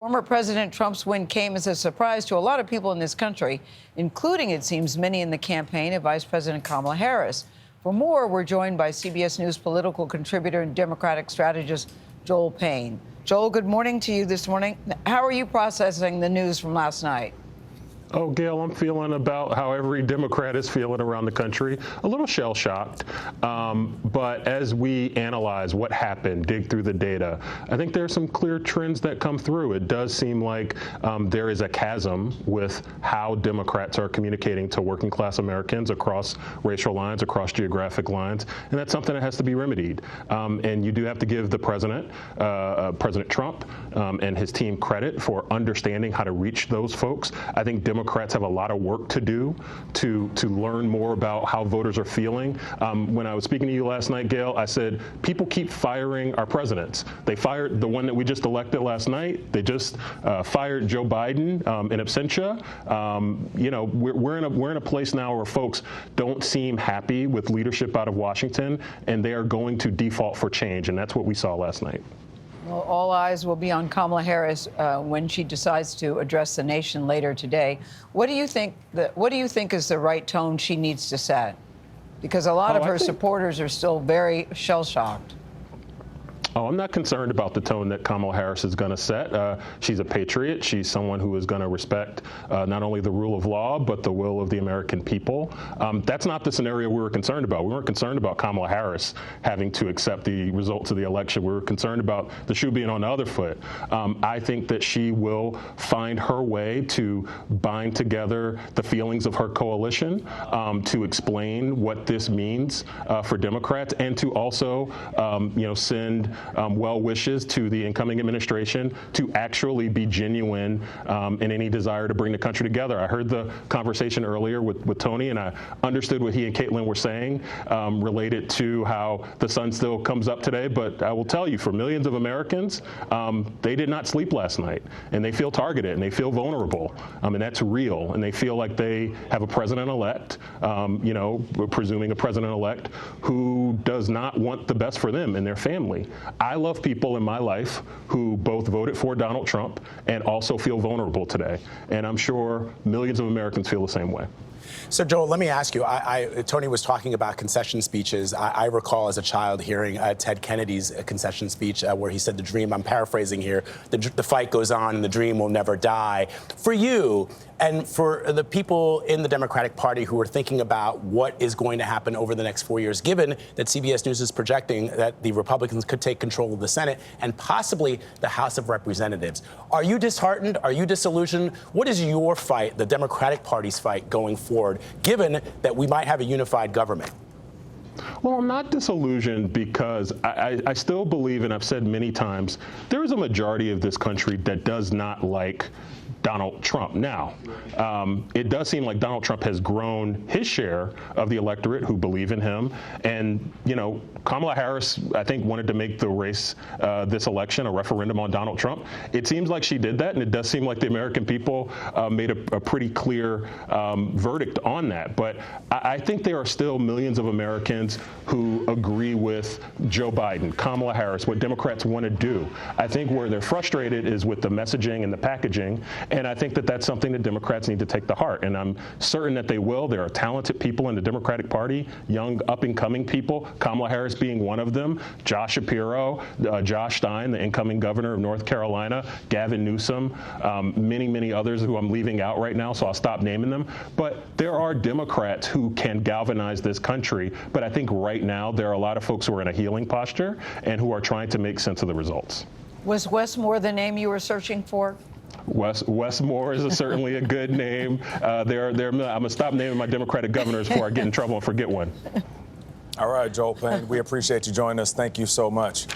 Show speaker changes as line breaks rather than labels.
Former President Trump's win came as a surprise to a lot of people in this country, including, it seems, many in the campaign of Vice President Kamala Harris. For more, we're joined by CBS News political contributor and Democratic strategist Joel Payne. Joel, good morning to you this morning. How are you processing the news from last night?
Oh, Gayle, I'm feeling about how every Democrat is feeling around the country, a little shell-shocked. But as we analyze what happened, dig through the data, I think there are some clear trends that come through. It does seem like there is a chasm with how Democrats are communicating to working class Americans across racial lines, across geographic lines, and that's something that has to be remedied. And you do have to give the president, President Trump, and his team credit for understanding how to reach those folks. I think Democrats have a lot of work to do to learn more about how voters are feeling. When I was speaking to you last night, Gayle, I said people keep firing our presidents. They fired the one that we just elected last night. They just fired Joe Biden in absentia. You know, we're in a place now where folks don't seem happy with leadership out of Washington, and they are going to default for change, and that's what we saw last night.
Well, all eyes will be on Kamala Harris when she decides to address the nation later today. What do you think is the right tone she needs to set? Because a lot of her supporters are still very shell-shocked.
Oh, I'm not concerned about the tone that Kamala Harris is going to set. She's a patriot. She's someone who is going to respect not only the rule of law, but the will of the American people. That's not the scenario we were concerned about. We weren't concerned about Kamala Harris having to accept the results of the election. We were concerned about the shoe being on the other foot. I think that she will find her way to bind together the feelings of her coalition, to explain what this means for Democrats, and to also, send well wishes to the incoming administration to actually be genuine in any desire to bring the country together. I heard the conversation earlier with Tony, and I understood what he and Caitlin were saying related to how the sun still comes up today. But I will tell you, for millions of Americans, they did not sleep last night, and they feel targeted, and they feel vulnerable, and that's real. And they feel like they have a president-elect, presuming a president-elect who does not want the best for them and their family. I love people in my life who both voted for Donald Trump and also feel vulnerable today. And I'm sure millions of Americans feel the same way.
So, Joel, let me ask you, Tony was talking about concession speeches. I recall as a child hearing Ted Kennedy's concession speech where he said the dream, I'm paraphrasing here, the fight goes on and the dream will never die. For you and for the people in the Democratic Party who are thinking about what is going to happen over the next 4 years, given that CBS News is projecting that the Republicans could take control of the Senate and possibly the House of Representatives, are you disheartened? Are you disillusioned? What is your fight, the Democratic Party's fight, going forward, given that we might have a unified government?
Well, I'm not disillusioned because I still believe, and I've said many times, there is a majority of this country that does not like Donald Trump. Now, it does seem like Donald Trump has grown his share of the electorate who believe in him. And, Kamala Harris, I think, wanted to make the race, this election, a referendum on Donald Trump. It seems like she did that, and it does seem like the American people made a pretty clear verdict on that. But I think there are still millions of Americans who agree with Joe Biden, Kamala Harris, what Democrats want to do. I think where they're frustrated is with the messaging and the packaging. And I think that that's something that Democrats need to take to heart. And I'm certain that they will. There are talented people in the Democratic Party, young up-and-coming people, Kamala Harris being one of them, Josh Shapiro, Josh Stein, the incoming governor of North Carolina, Gavin Newsom, many, many others who I'm leaving out right now, so I'll stop naming them. But there are Democrats who can galvanize this country. But I think right now there are a lot of folks who are in a healing posture and who are trying to make sense of the results.
Was Wes Moore the name you were searching for?
Wes Moore is certainly a good name. I'm going to stop naming my Democratic governors before I get in trouble and forget one.
All right, Joel Payne, we appreciate you joining us. Thank you so much.